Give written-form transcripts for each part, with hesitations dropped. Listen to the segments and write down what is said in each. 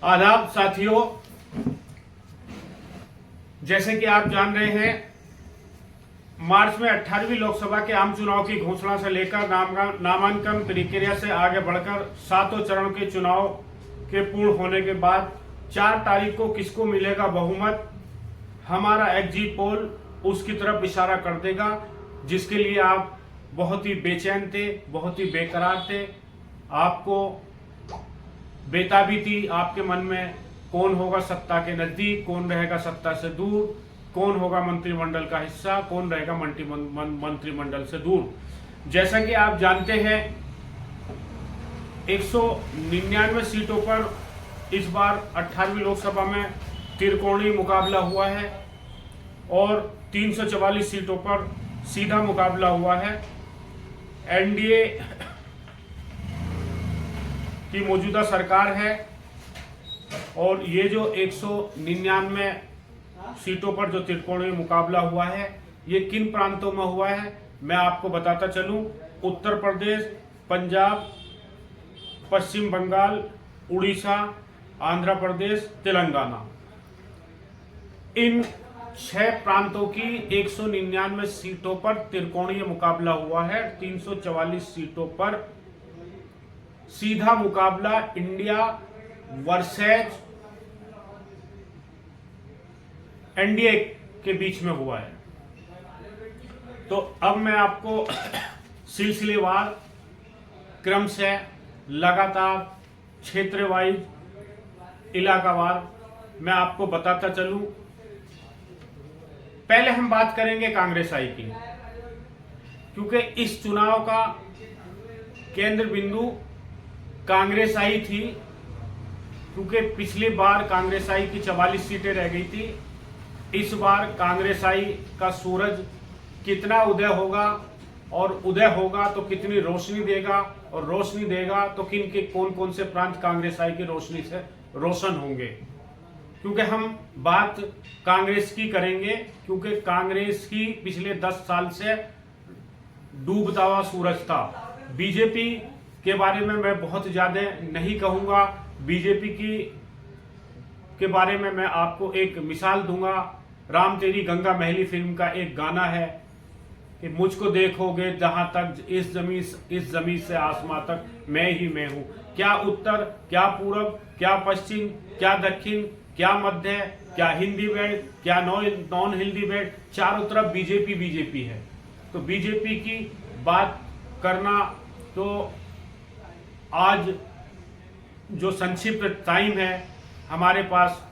आदाब साथियों, जैसे कि आप जान रहे हैं, मार्च में 18वीं लोकसभा के आम चुनाव की घोषणा से लेकर नामांकन प्रक्रिया से आगे बढ़कर 7वें चरण के चुनाव के पूर्ण होने के बाद 4 तारीख को किसको मिलेगा बहुमत, हमारा एग्जिट पोल उसकी तरफ इशारा कर देगा, जिसके लिए आप बहुत ही बेचैन थे, बहुत ही बेकरार थे। आपको बेताबी थी आपके मन में, कौन होगा सत्ता के नजदीक, कौन रहेगा सत्ता से दूर, कौन होगा मंत्रिमंडल का हिस्सा, कौन रहेगा मंत्रिमंडल से दूर। जैसा कि आप जानते हैं, 199 सीटों पर इस बार 18वीं लोकसभा में त्रिकोणीय मुकाबला हुआ है और 344 सीटों पर सीधा मुकाबला हुआ है। एनडीए की मौजूदा सरकार है और ये जो 199 सीटों पर जो त्रिकोणीय मुकाबला हुआ है, ये किन प्रांतों में हुआ है मैं आपको बताता चलूं। उत्तर प्रदेश, पंजाब, पश्चिम बंगाल, उड़ीसा, आंध्र प्रदेश, तेलंगाना, इन 6 प्रांतों की 199 सीटों पर त्रिकोणीय मुकाबला हुआ है। 344 सीटों पर सीधा मुकाबला इंडिया वर्सेज एनडीए के बीच में हुआ है। तो अब मैं आपको सिलसिलेवार, क्रम से, लगातार, क्षेत्र वाइज, इलाकावार मैं आपको बताता चलूं। पहले हम बात करेंगे कांग्रेस आई की, क्योंकि इस चुनाव का केंद्र बिंदु कांग्रेस आई थी, क्योंकि पिछली बार कांग्रेस आई की 44 सीटें रह गई थी। इस बार कांग्रेस आई का सूरज कितना उदय होगा और उदय होगा तो कितनी रोशनी देगा, और रोशनी देगा तो किन के कौन कौन से प्रांत कांग्रेस आई की रोशनी से रोशन होंगे। क्योंकि हम बात कांग्रेस की करेंगे, क्योंकि कांग्रेस की पिछले 10 साल से डूबता हुआ सूरज था। बीजेपी के बारे में मैं बहुत ज्यादा नहीं कहूंगा। बीजेपी के बारे में मैं आपको एक मिसाल दूंगा। राम तेरी गंगा महली फिल्म का एक गाना है कि मुझको देखोगे जहां तक इस जमीन से आसमां तक मैं ही मैं हूं। क्या उत्तर, क्या पूरब, क्या पश्चिम, क्या दक्षिण, क्या मध्य, क्या हिंदी बेल्ट, क्या नॉन हिंदी बेल्ट, चारों तरफ बीजेपी है। तो बीजेपी की बात करना तो आज जो संक्षिप्त टाइम है हमारे पास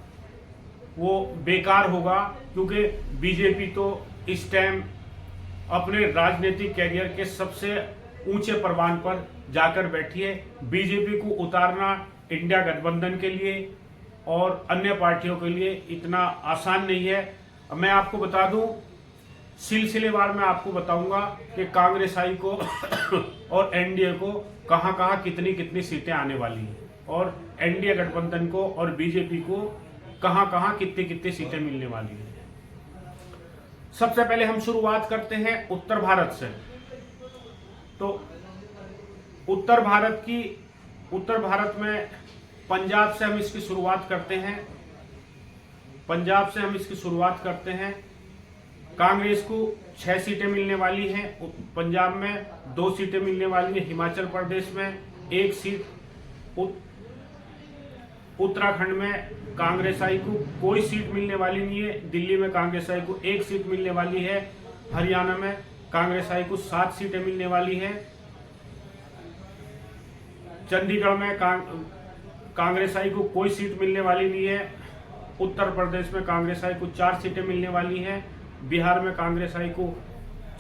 वो बेकार होगा, क्योंकि बीजेपी तो इस टाइम अपने राजनीतिक कैरियर के सबसे ऊंचे परवान पर जाकर बैठी है। बीजेपी को उतारना इंडिया गठबंधन के लिए और अन्य पार्टियों के लिए इतना आसान नहीं है। मैं आपको बता दूं, सिलसिलेवार में आपको बताऊंगा कि कांग्रेस आई को और एनडीए को कहां कहां कितनी कितनी सीटें आने वाली हैं, और एनडीए गठबंधन को और बीजेपी को कहां कहां कितनी कितनी सीटें मिलने वाली हैं। सबसे पहले हम शुरुआत करते हैं उत्तर भारत से। तो उत्तर भारत में पंजाब से हम इसकी शुरुआत करते हैं। कांग्रेस को 6 सीटें मिलने वाली हैं। पंजाब में 2 सीटें मिलने वाली हैं, हिमाचल प्रदेश में 1 सीट, उत्तराखंड में कांग्रेस आई को कोई सीट मिलने वाली नहीं है, दिल्ली में कांग्रेस आई को 1 सीट मिलने वाली है, हरियाणा में कांग्रेस आई को 7 सीटें मिलने वाली है, चंडीगढ़ में कांग्रेस आई को कोई सीट मिलने वाली नहीं है, उत्तर प्रदेश में कांग्रेस आई को 4 सीटें मिलने वाली हैं, बिहार में कांग्रेस आई को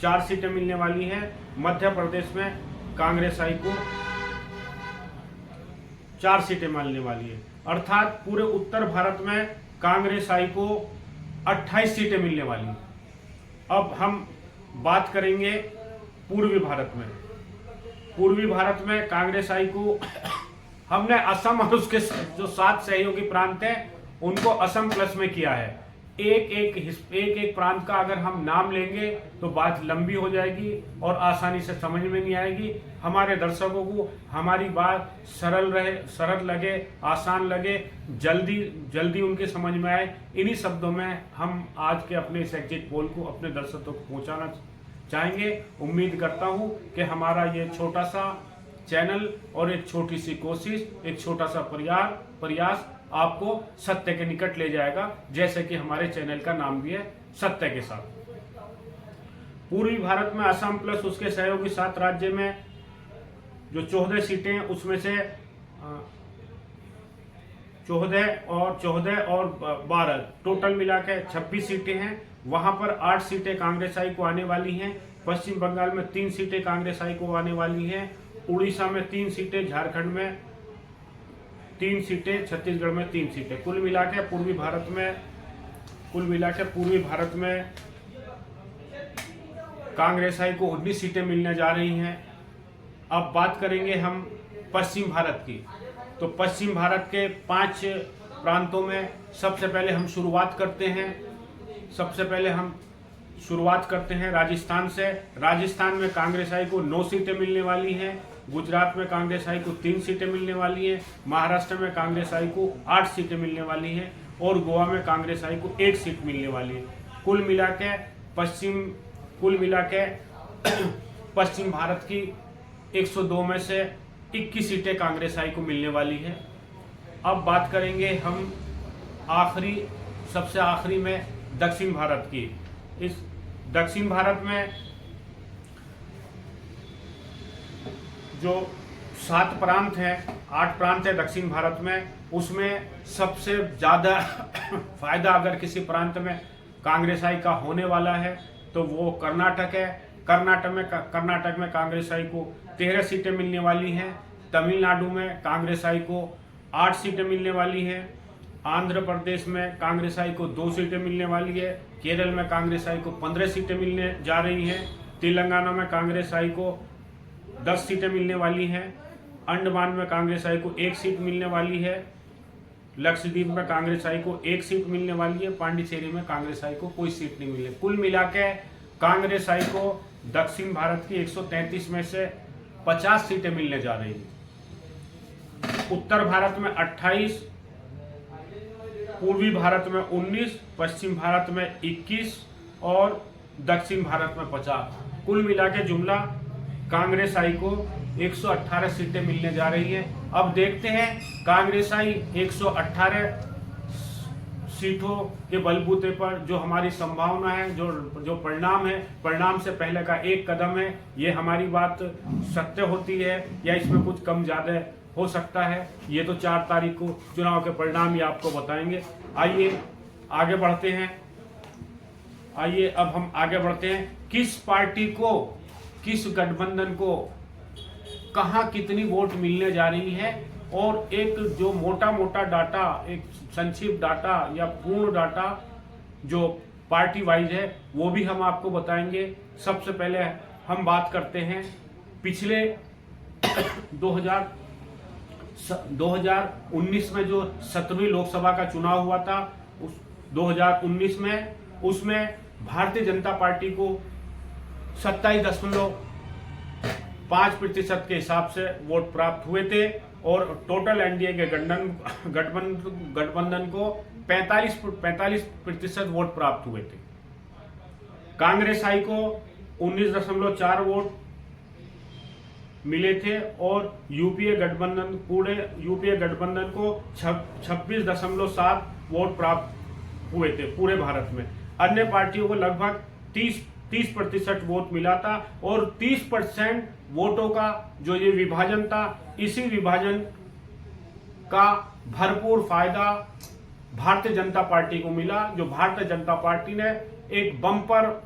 4 सीटें मिलने वाली हैं, मध्य प्रदेश में कांग्रेस आई को 4 सीटें मिलने वाली है। अर्थात पूरे उत्तर भारत में कांग्रेस आई को 28 सीटें मिलने वाली हैं। अब हम बात करेंगे पूर्वी भारत में कांग्रेस आई को हमने असम और उसके जो 7 सहयोगी प्रांत हैं उनको असम प्लस में किया है, एक एक प्रांत का अगर हम नाम लेंगे तो बात लंबी हो जाएगी और आसानी से समझ में नहीं आएगी। हमारे दर्शकों को हमारी बात सरल लगे, आसान लगे, जल्दी उनके समझ में आए। इन्हीं शब्दों में हम आज के अपने इस एग्जिट पोल को अपने दर्शकों को पहुंचाना चाहेंगे। उम्मीद करता हूं कि हमारा ये छोटा सा चैनल और एक छोटी सी कोशिश, एक छोटा सा प्रयास आपको सत्य के निकट ले जाएगा, जैसे कि हमारे चैनल का नाम भी है सत्य के साथ। पूर्वी भारत में असम प्लस उसके सहयोगी 7 राज्य में जो 14 सीटें हैं उसमें से 14 और 12 टोटल मिलाकर 26 सीटें हैं। वहां पर 8 सीटें कांग्रेस आई को आने वाली हैं। पश्चिम बंगाल में 3 सीटें कांग्रेस आई को आने वाली हैं। उड़ीसा में 3 सीटें, झारखंड में 3 सीटें, छत्तीसगढ़ में 3 सीटें। कुल मिला के पूर्वी भारत में कांग्रेस आई को 19 सीटें मिलने जा रही हैं। अब बात करेंगे हम पश्चिम भारत की। तो पश्चिम भारत के 5 प्रांतों में सबसे पहले हम शुरुआत करते हैं राजस्थान से। राजस्थान में कांग्रेस आई को 9 सीटें मिलने वाली हैं। गुजरात में कांग्रेस आई को 3 सीटें मिलने वाली हैं। महाराष्ट्र में कांग्रेस आई को 8 सीटें मिलने वाली हैं और गोवा में कांग्रेस आई को 1 सीट मिलने वाली है। कुल मिला के पश्चिम भारत की 102 में से 21 सीटें कांग्रेस आई को मिलने वाली है। अब बात करेंगे हम सबसे आखिरी में दक्षिण भारत की। इस दक्षिण भारत में जो 7 प्रांत हैं, 8 प्रांत है दक्षिण भारत में, उसमें सबसे ज्यादा फायदा अगर किसी प्रांत में कांग्रेस आई का होने वाला है तो वो कर्नाटक है। कर्नाटक में कांग्रेस आई को 13 सीटें मिलने वाली हैं। तमिलनाडु में कांग्रेस आई को 8 सीटें मिलने वाली हैं। आंध्र प्रदेश में कांग्रेस आई को 2 सीटें मिलने वाली है। केरल में कांग्रेस आई को 15 सीटें मिलने जा रही हैं। तेलंगाना में कांग्रेस आई को 10 सीटें मिलने वाली हैं। अंडमान में कांग्रेस आई को 1 सीट मिलने वाली है। लक्षद्वीप में कांग्रेस आई को 1 सीट मिलने वाली है। पांडिचेरी में कांग्रेस आई को कोई सीट नहीं मिली। कुल मिला के कांग्रेस आई को दक्षिण भारत की 133 में से 50 सीटें मिलने जा रही हैं। उत्तर भारत में 28, पूर्वी भारत में 19, पश्चिम भारत में 21 और दक्षिण भारत में 50। कुल मिला के जुमला कांग्रेस आई को 118 सीटें मिलने जा रही हैं। अब देखते हैं कांग्रेस आई 118 सीटों के बलबूते पर जो हमारी संभावना है, जो परिणाम है, परिणाम से पहले का एक कदम है, ये हमारी बात सत्य होती है या इसमें कुछ कम ज्यादा हो सकता है, ये तो 4 तारीख को चुनाव के परिणाम ही आपको बताएंगे। आइए आगे बढ़ते हैं। अब हम आगे बढ़ते हैं। किस पार्टी को, किस गठबंधन को कहां कितनी वोट मिलने जा रही है, और एक जो मोटा डाटा, एक संक्षिप्त डाटा या पूर्ण डाटा जो पार्टी वाइज है वो भी हम आपको बताएंगे। सबसे पहले हम बात करते हैं पिछले 2019 में जो 17वीं लोकसभा का चुनाव हुआ था, उस 2019 में उसमें भारतीय जनता पार्टी को 27.5% के हिसाब से वोट प्राप्त हुए थे और टोटल एनडीए के गठबंधन को 45% वोट प्राप्त हुए थे। कांग्रेस आई को 19.4 वोट मिले थे और यूपीए गठबंधन को 26.7 वोट प्राप्त हुए थे पूरे भारत में। अन्य पार्टियों को लगभग 30% वोट मिला था और 30% वोटों का जो ये विभाजन था, इसी विभाजन का भरपूर फायदा भारतीय जनता पार्टी को मिला, जो भारतीय जनता पार्टी ने एक बम्पर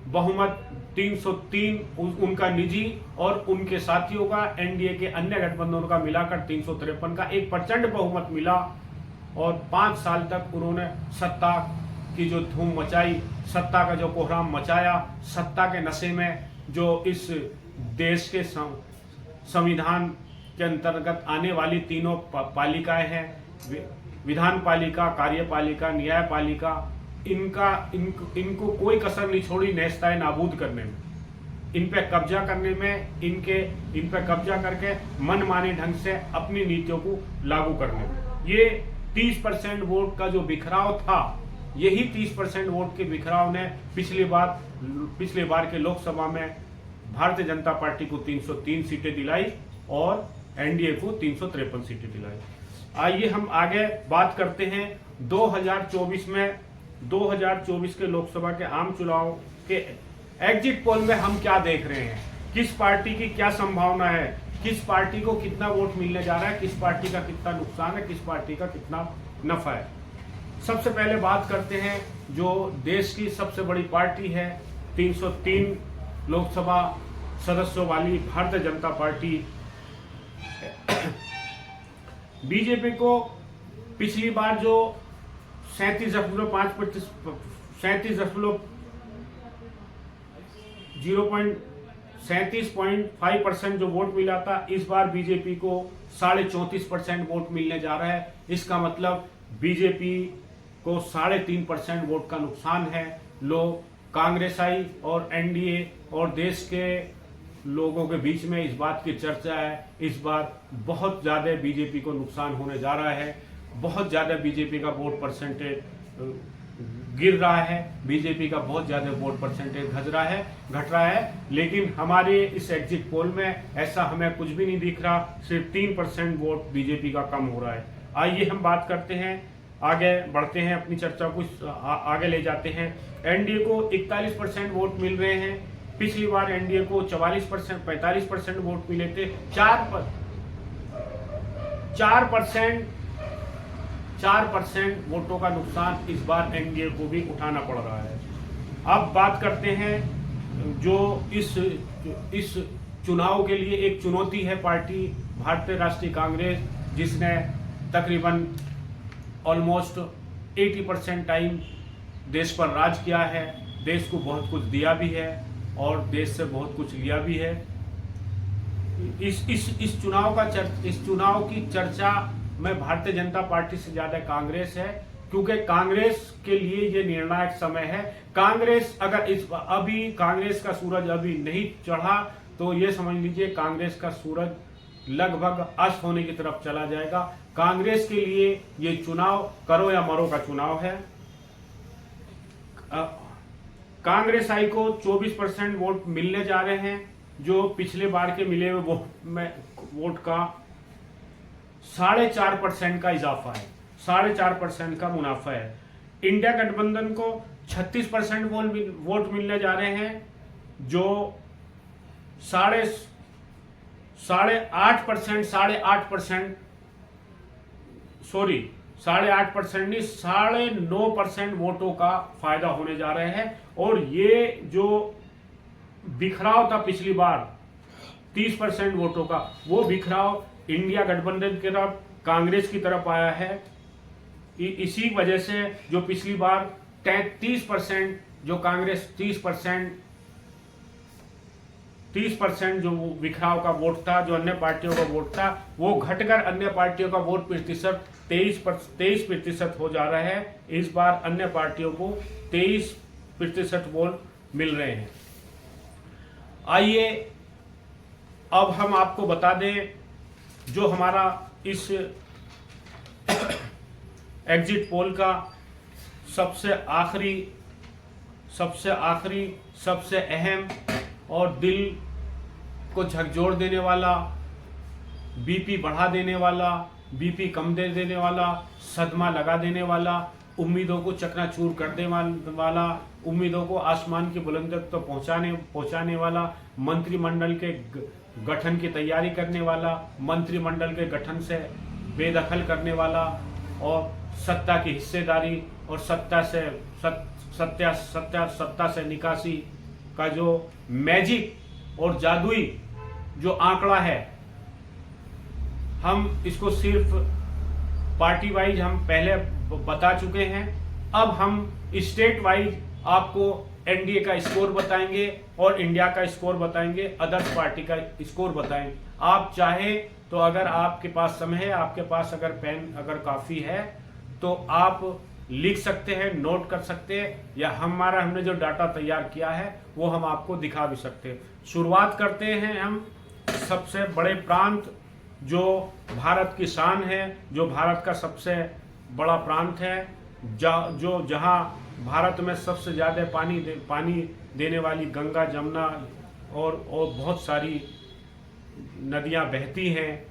बहुमत 303 उनका निजी और उनके साथियों का, एनडीए के अन्य गठबंधनों का मिलाकर 353 का एक प्रचंड बहुमत मिला और 5 साल तक उन्होंने सत्ता की जो धूम मचाई, सत्ता का जो कोहराम मचाया, सत्ता के नशे में जो इस देश के संविधान के अंतर्गत आने वाली तीनों पालिकाएं हैं, विधान पालिका, कार्यपालिका, न्यायपालिका, इनको कोई कसर नहीं छोड़ी नेस्ताए नाबूद करने में, इन पे कब्जा करने में, इन पे कब्जा करके मनमाने ढंग से अपनी नीतियों को लागू करने में। ये 30% वोट का जो बिखराव था, यही 30% वोट के बिखराव ने पिछली बार के लोकसभा में भारतीय जनता पार्टी को 303 सीटें दिलाई और एनडीए को 353 सीटें दिलाई। आइए हम आगे बात करते हैं 2024 के लोकसभा के आम चुनाव के एग्जिट पोल में हम क्या देख रहे हैं, किस पार्टी की क्या संभावना है, किस पार्टी को कितना वोट मिलने जा रहा है, किस पार्टी का कितना नुकसान है, किस पार्टी का कितना नफा है। सबसे पहले बात करते हैं जो देश की सबसे बड़ी पार्टी है, 303 लोकसभा सदस्यों वाली भारतीय जनता पार्टी। बीजेपी को पिछली बार जो 37.5% जो वोट मिला था, इस बार बीजेपी को 34.5% वोट मिलने जा रहा है। इसका मतलब बीजेपी को 3.5% वोट का नुकसान है। लोग कांग्रेसाई और एनडीए और देश के लोगों के बीच में इस बात की चर्चा है, इस बार बहुत ज्यादा बीजेपी को नुकसान होने जा रहा है, बहुत ज्यादा बीजेपी का वोट परसेंटेज गिर रहा है, बीजेपी का बहुत ज्यादा वोट परसेंटेज घट रहा है। लेकिन हमारे इस एग्जिट पोल में ऐसा हमें कुछ भी नहीं दिख रहा, सिर्फ 3% वोट बीजेपी का कम हो रहा है। आइए हम बात करते हैं, आगे बढ़ते हैं, अपनी चर्चा को आगे ले जाते हैं। एनडीए को 41% वोट मिल रहे हैं। पिछली बार एनडीए को 45% वोट मिले थे। 4% वोटों का नुकसान इस बार एनडीए को भी उठाना पड़ रहा है। अब बात करते हैं जो इस चुनाव के लिए एक चुनौती है पार्टी भारतीय राष्ट्रीय कांग्रेस, जिसने तकरीबन ऑलमोस्ट 80% टाइम देश पर राज किया है, देश को बहुत कुछ दिया भी है और देश से बहुत कुछ लिया भी है। इस चुनाव की चर्चा में भारतीय जनता पार्टी से ज्यादा कांग्रेस है, क्योंकि कांग्रेस के लिए ये निर्णायक समय है। कांग्रेस अगर कांग्रेस का सूरज अभी नहीं चढ़ा तो ये समझ लीजिए कांग्रेस का सूरज लगभग अस्त होने की तरफ चला जाएगा। कांग्रेस के लिए ये चुनाव करो या मरो का चुनाव है। कांग्रेस आई को 24% वोट मिलने जा रहे हैं, जो पिछले बार के मिले हुए वोट का 4.5% का इजाफा है, 4.5% का मुनाफा है। इंडिया गठबंधन को 36% वोट मिलने जा रहे हैं, जो 9.5% वोटों का फायदा होने जा रहे हैं। और ये जो बिखराव था पिछली बार 30% वोटों का, वो बिखराव इंडिया गठबंधन की तरफ, कांग्रेस की तरफ आया है। इसी वजह से जो पिछली बार 30% जो कांग्रेस 30% जो बिखराव का वोट था, जो अन्य पार्टियों का वोट था, वो घटकर अन्य पार्टियों का वोट प्रतिशत 23% हो जा रहा है। इस बार अन्य पार्टियों को 23% वोट मिल रहे हैं। आइए अब हम आपको बता दें जो हमारा इस एग्जिट पोल का सबसे आखिरी, सबसे अहम और दिल को झकझोर देने वाला, बीपी बढ़ा देने वाला, बीपी कम दे देने वाला, सदमा लगा देने वाला, उम्मीदों को चकनाचूर कर देने वाला, उम्मीदों को आसमान की बुलंदी तक तो पहुंचाने वाला, मंत्रिमंडल के गठन की तैयारी करने वाला, मंत्रिमंडल के गठन से बेदखल करने वाला और सत्ता की हिस्सेदारी और सत्ता से निकासी का जो मैजिक और जादुई जो आंकड़ा है, हम इसको सिर्फ पार्टी वाइज हम पहले बता चुके हैं। अब हम स्टेट वाइज आपको एनडीए का स्कोर बताएंगे और इंडिया का स्कोर बताएंगे, अदर्स पार्टी का स्कोर बताएंगे। आप चाहे तो, अगर आपके पास समय है, आपके पास अगर पेन अगर काफी है तो आप लिख सकते हैं, नोट कर सकते हैं, या हमने जो डाटा तैयार किया है वो हम आपको दिखा भी सकते हैं। शुरुआत करते हैं हम सबसे बड़े प्रांत जो भारत की शान है, जो भारत का सबसे बड़ा प्रांत है, जहां भारत में सबसे ज़्यादा पानी देने वाली गंगा, जमुना और बहुत सारी नदियां बहती हैं,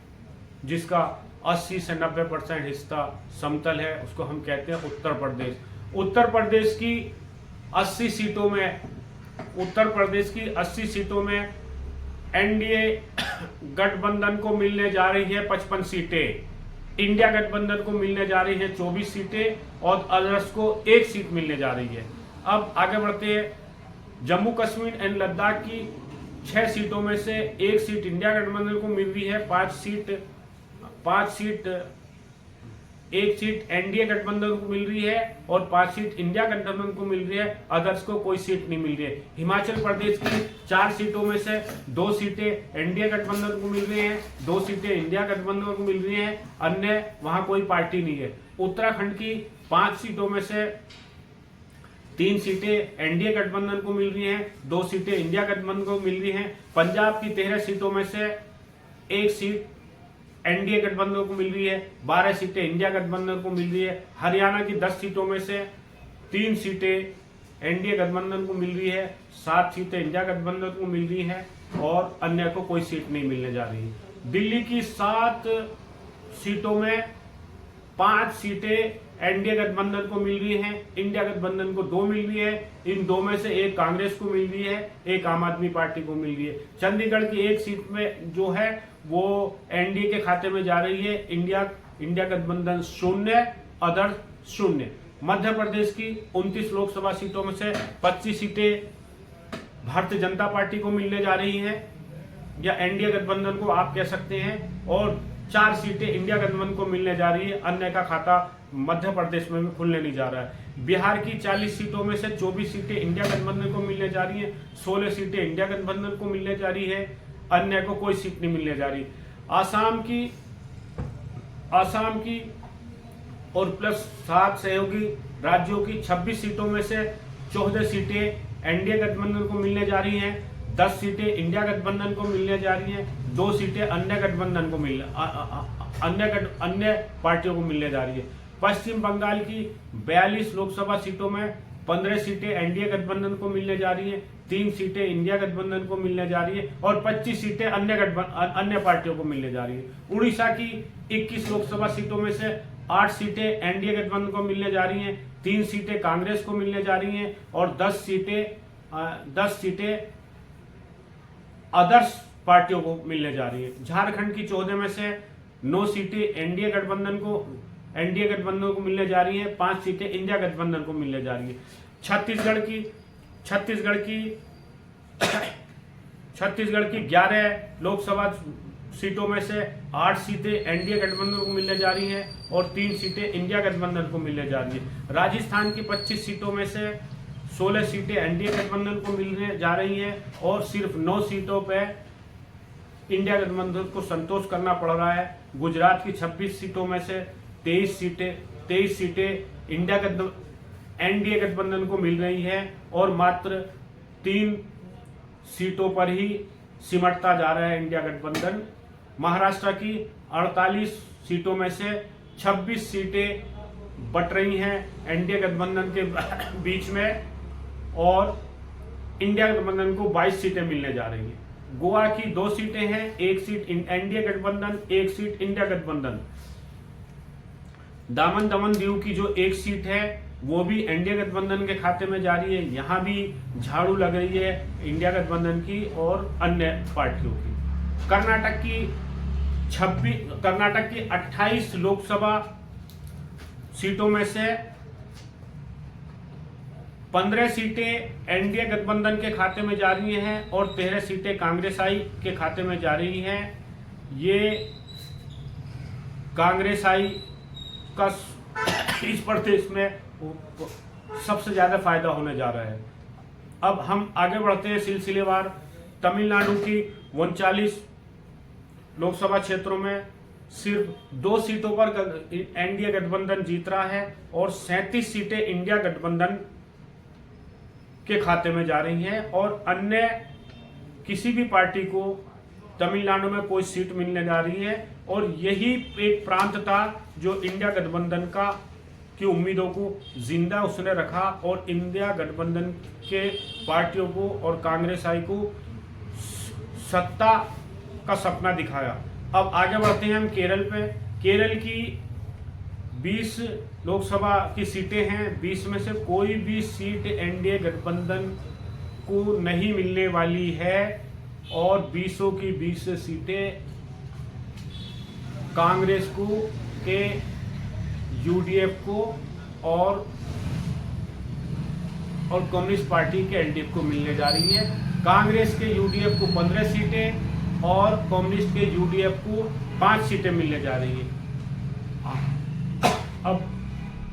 जिसका 80 से 90% हिस्सा समतल है, उसको हम कहते हैं उत्तर प्रदेश। उत्तर प्रदेश की 80 सीटों में एनडीए गठबंधन को मिलने जा रही है 55 सीटें, इंडिया गठबंधन को मिलने जा रही है 24 सीटें और अदर्स को 1 सीट मिलने जा रही है। अब आगे बढ़ते हैं। जम्मू कश्मीर एंड लद्दाख की 6 सीटों में से 1 सीट इंडिया गठबंधन को मिल रही है, 1 सीट एनडीए गठबंधन को मिल रही है और 5 सीट इंडिया गठबंधन को मिल रही है, अदर्स को कोई सीट नहीं मिल रही है। हिमाचल प्रदेश की 4 सीटों में से 2 सीटें एनडीए गठबंधन को मिल रही हैं, 2 सीटें इंडिया गठबंधन को मिल रही हैं, अन्य वहां कोई पार्टी नहीं है। उत्तराखंड की 5 सीटों में से 3 सीटें एनडीए गठबंधन को मिल रही हैं, 2 सीटें इंडिया गठबंधन को मिल रही हैं। पंजाब की 13 सीटों में से 1 सीट एनडीए गठबंधन को मिल रही है, 12 सीटें इंडिया गठबंधन को मिल रही है। हरियाणा की 10 सीटों में से 3 सीटें एनडीए गठबंधन को मिल रही है, 7 सीटें इंडिया गठबंधन को मिल रही हैं और अन्य को कोई सीट नहीं मिलने जा रही है। दिल्ली की 7 सीटों में 5 सीटें एनडीए गठबंधन को मिल रही हैं, इंडिया गठबंधन को 2 मिल रही है। इन 2 में से 1 कांग्रेस को मिल रही है, 1 आम आदमी पार्टी को मिल रही है। चंडीगढ़ की 1 सीट में जो है वो एनडीए के खाते में जा रही है, इंडिया गठबंधन 0, अदर 0। मध्य प्रदेश की 29 लोकसभा सीटों में से 25 सीटें भारतीय जनता पार्टी को मिलने जा रही हैं, या एनडीए गठबंधन को आप कह सकते हैं, और 4 सीटें इंडिया गठबंधन को मिलने जा रही है, अन्य का खाता मध्य प्रदेश में भी खुलने नहीं जा रहा है। बिहार की 40 सीटों में से 24 सीटें इंडिया गठबंधन को मिलने जा रही है, 16 सीटें इंडिया गठबंधन को मिलने जा रही है, अन्य को कोई सीट नहीं मिलने जा रही। आसाम की और प्लस 7 सहयोगी राज्यों की 26 सीटों में से 14 सीटें एनडीए गठबंधन को मिलने जा रही हैं, 10 सीटें इंडिया गठबंधन को मिलने जा रही हैं, 2 सीटें अन्य गठबंधन को अन्य पार्टियों को मिलने जा रही है। पश्चिम बंगाल की 42 लोकसभा सीटों में 15 सीटें एनडीए गठबंधन को मिलने जा रही हैं, 3 सीटें इंडिया गठबंधन को मिलने जा रही है और 25 सीटें अन्य पार्टियों को मिलने जा रही है। उड़ीसा की 21 लोकसभा सीटों में से 8 सीटें एनडीए गठबंधन को मिलने जा रही हैं, 3 सीटें कांग्रेस को मिलने जा रही हैं और 10 सीटें अदर्स पार्टियों को मिलने जा रही है। झारखंड की 14 में से 9 सीटें एनडीए गठबंधन को मिलने जा रही हैं, 5 सीटें इंडिया गठबंधन को मिलने जा रही है। छत्तीसगढ़ की 11 लोकसभा सीटों में से 8 सीटें एनडीए गठबंधन को मिलने जा रही हैं और 3 सीटें इंडिया गठबंधन को मिलने जा रही है। राजस्थान की 25 सीटों में से 16 सीटें एनडीए गठबंधन को मिलने जा रही हैं और सिर्फ 9 सीटों पर इंडिया गठबंधन को संतोष करना पड़ रहा है। गुजरात की 26 सीटों में से 23 सीटें एनडीए गठबंधन को मिल रही है और मात्र 3 सीटों पर ही सिमटता जा रहा है इंडिया गठबंधन। महाराष्ट्र की 48 सीटों में से 26 सीटें बट रही हैं एनडीए गठबंधन के बीच में और इंडिया गठबंधन को 22 सीटें मिलने जा रही हैं। गोवा की 2 सीटें हैं, 1 सीट एनडीए गठबंधन, 1 सीट इंडिया गठबंधन। दमन दीव की जो 1 सीट है वो भी एनडीए गठबंधन के खाते में जा रही है, यहाँ भी झाड़ू लग रही है इंडिया गठबंधन की और अन्य पार्टियों की। कर्नाटक की 28 लोकसभा सीटों में से 15 सीटें एनडीए गठबंधन के खाते में जा रही हैं और 13 सीटें कांग्रेसाई के खाते में जा रही हैं। ये कांग्रेसाई का इस प्रदेश में सबसे ज्यादा फायदा होने जा रहा है। अब हम आगे बढ़ते हैं सिलसिलेवार। तमिलनाडु की 39 लोकसभा क्षेत्रों में सिर्फ 2 सीटों पर एनडीए गठबंधन जीत रहा है और 37 सीटें इंडिया गठबंधन के खाते में जा रही हैं और अन्य किसी भी पार्टी को तमिलनाडु में कोई सीट मिलने जा रही है। और यही एक प्रांत था जो इंडिया गठबंधन की उम्मीदों को जिंदा उसने रखा और इंडिया गठबंधन के पार्टियों को और कांग्रेस आई को सत्ता का सपना दिखाया। अब आगे बढ़ते हैं हम केरल पे। केरल की 20 लोकसभा की सीटें हैं, 20 में से कोई भी सीट एनडीए गठबंधन को नहीं मिलने वाली है और 20 की 20 सीटें कांग्रेस को के यूडीएफ को और कम्युनिस्ट पार्टी के एलडीएफ को मिलने जा रही है। कांग्रेस के यूडीएफ को 15 सीटें और कम्युनिस्ट के यूडीएफ को 5 सीटें मिलने जा रही हैं। अब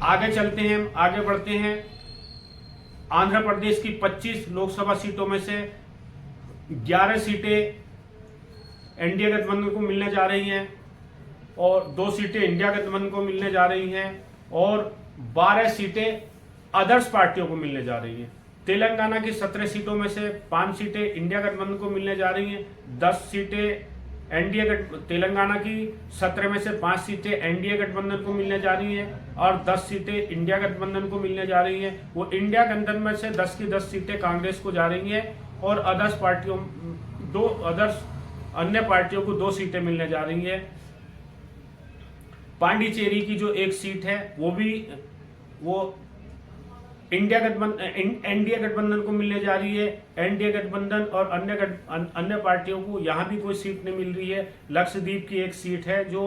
आगे चलते हैं, आगे बढ़ते हैं। आंध्र प्रदेश की 25 लोकसभा सीटों में से 11 सीटें एनडीए गठबंधन को मिलने जा रही हैं और 2 सीटें इंडिया गठबंधन को मिलने जा रही हैं और 12 सीटें अदर्स पार्टियों को मिलने जा रही हैं। तेलंगाना की 17 सीटों में से 5 सीटें इंडिया गठबंधन को मिलने जा रही हैं, 10 सीटें तेलंगाना की 17 में से 5 सीटें एनडीए गठबंधन को मिलने जा रही हैं और 10 सीटें इंडिया गठबंधन को मिलने जा रही हैं। वो इंडिया गठबंधन में से 10 की 10 सीटें कांग्रेस को जा रही हैं और अदर्स अन्य पार्टियों को 2 सीटें मिलने जा रही हैं। पांडिचेरी की जो 1 सीट है वो एनडीए गठबंधन को मिलने जा रही है। एनडीए गठबंधन और अन्य पार्टियों को यहां भी कोई सीट नहीं मिल रही है। लक्षद्वीप की 1 सीट है जो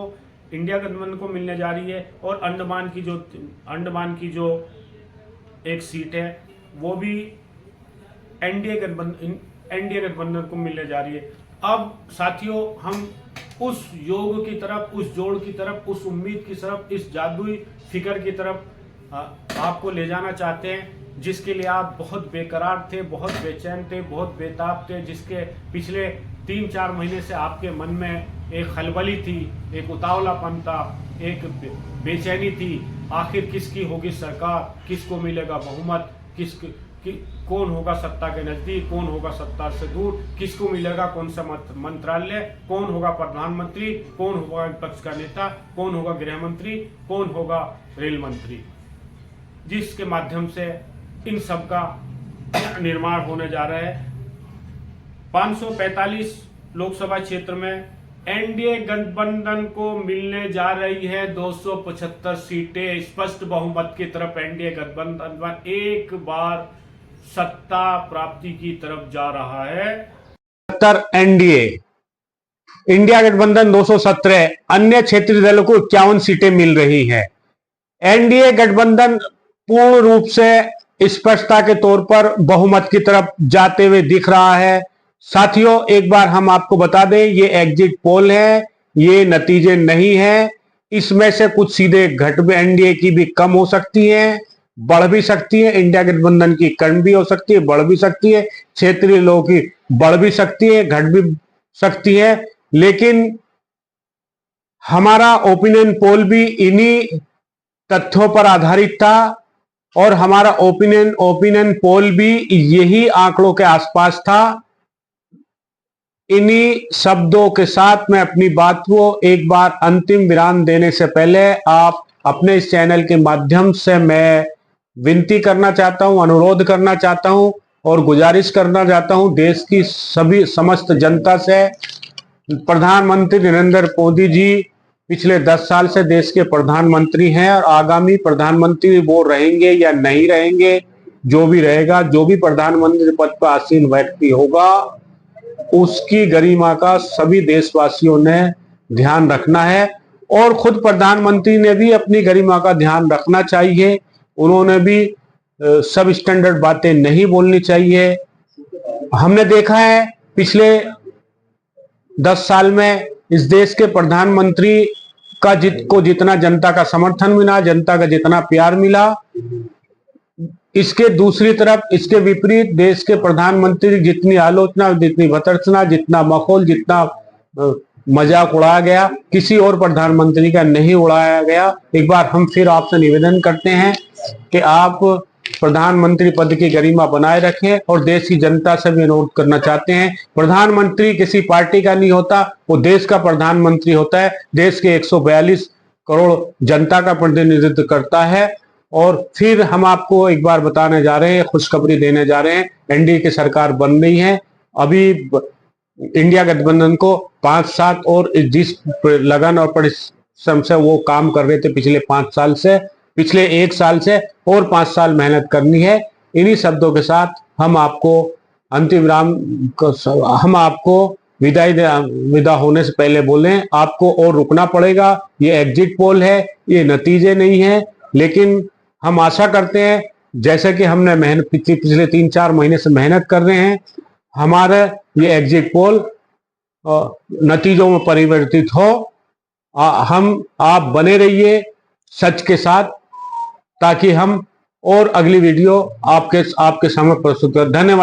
इंडिया गठबंधन को मिलने जा रही है और अंडमान की जो 1 सीट है वो भी एनडीए गठबंधन को मिलने जा रही है। अब साथियों, हम उस योग की तरफ, उस जोड़ की तरफ, उस उम्मीद की तरफ, इस जादुई फिकर की तरफ आपको ले जाना चाहते हैं जिसके लिए आप बहुत बेकरार थे, बहुत बेचैन थे, बहुत बेताब थे, जिसके पिछले 3-4 महीने से आपके मन में एक खलबली थी, एक उतावलापन था, एक बेचैनी थी। आखिर किसकी होगी सरकार, किसको मिलेगा बहुमत, कौन होगा सत्ता के नजदीक, कौन होगा सत्ता से दूर, किसको मिलेगा कौन सा मंत्रालय, कौन होगा प्रधानमंत्री, कौन होगा विपक्ष का नेता, कौन होगा गृह मंत्री, कौन होगा रेल मंत्री, जिसके माध्यम से इन सब का निर्माण होने जा रहा है। 545 लोकसभा क्षेत्र में एनडीए गठबंधन को मिलने जा रही है 275 सीटें। स्पष्ट बहुमत की तरफ एनडीए गठबंधन एक बार सत्ता प्राप्ति की तरफ जा रहा है। एनडीए इंडिया गठबंधन 217, अन्य क्षेत्रीय दलों को 51 सीटें मिल रही हैं। एनडीए गठबंधन पूर्ण रूप से स्पष्टता के तौर पर बहुमत की तरफ जाते हुए दिख रहा है। साथियों, एक बार हम आपको बता दें, ये एग्जिट पोल है, ये नतीजे नहीं है। इसमें से कुछ सीधे घट भी एनडीए की भी कम हो सकती है, बढ़ भी सकती है। इंडिया गठबंधन की कम भी हो सकती है, बढ़ भी सकती है। क्षेत्रीय लोगों की बढ़ भी सकती है, घट भी सकती है। लेकिन हमारा ओपिनियन पोल भी इन्हीं तथ्यों पर आधारित था और हमारा ओपिनियन पोल भी यही आंकड़ों के आसपास था। इन्हीं शब्दों के साथ मैं अपनी बात को एक बार अंतिम विराम देने से पहले आप अपने इस चैनल के माध्यम से मैं विनती करना चाहता हूं, अनुरोध करना चाहता हूं और गुजारिश करना चाहता हूं देश की समस्त जनता से। प्रधानमंत्री नरेंद्र मोदी जी पिछले 10 साल से देश के प्रधानमंत्री हैं और आगामी प्रधानमंत्री वो रहेंगे या नहीं रहेंगे, जो भी रहेगा, जो भी प्रधानमंत्री पद पर आसीन व्यक्ति होगा, उसकी गरिमा का सभी देशवासियों ने ध्यान रखना है और खुद प्रधानमंत्री ने भी अपनी गरिमा का ध्यान रखना चाहिए। उन्होंने भी सब स्टैंडर्ड बातें नहीं बोलनी चाहिए। हमने देखा है पिछले 10 साल में इस देश के प्रधानमंत्री का जितना जनता का समर्थन मिला, जनता का जितना प्यार मिला, इसके दूसरी तरफ इसके विपरीत देश के प्रधानमंत्री जितनी आलोचना, जितनी भर्त्सना, जितना मखौल, जितना मजाक उड़ाया गया, किसी और प्रधानमंत्री का नहीं उड़ाया गया। एक बार हम फिर आपसे निवेदन करते हैं कि आप प्रधानमंत्री पद की गरिमा बनाए रखें और देश की जनता से भी अनुरोध करना चाहते हैं, प्रधानमंत्री किसी पार्टी का नहीं होता, वो देश का प्रधानमंत्री होता है, देश के 142 करोड़ जनता का प्रतिनिधित्व करता है। और फिर हम आपको एक बार बताने जा रहे हैं, खुशखबरी देने जा रहे हैं, एनडीए की सरकार बन रही है। अभी इंडिया गठबंधन को 5-7 और जिस लगन और परिश्रम से वो काम कर रहे थे पिछले 5 साल से, पिछले 1 साल से और 5 साल मेहनत करनी है। इन्हीं शब्दों के साथ हम आपको अंतिम विराम, हम आपको विदा होने से पहले बोलें, आपको और रुकना पड़ेगा। ये एग्जिट पोल है, ये नतीजे नहीं है, लेकिन हम आशा करते हैं जैसे कि हमने मेहनत पिछले 3-4 महीने से मेहनत कर रहे हैं, हमारे ये एग्जिट पोल नतीजों में परिवर्तित हो। आप बने रहिए सच के साथ, ताकि हम और अगली वीडियो आपके सामने प्रस्तुत करें। धन्यवाद।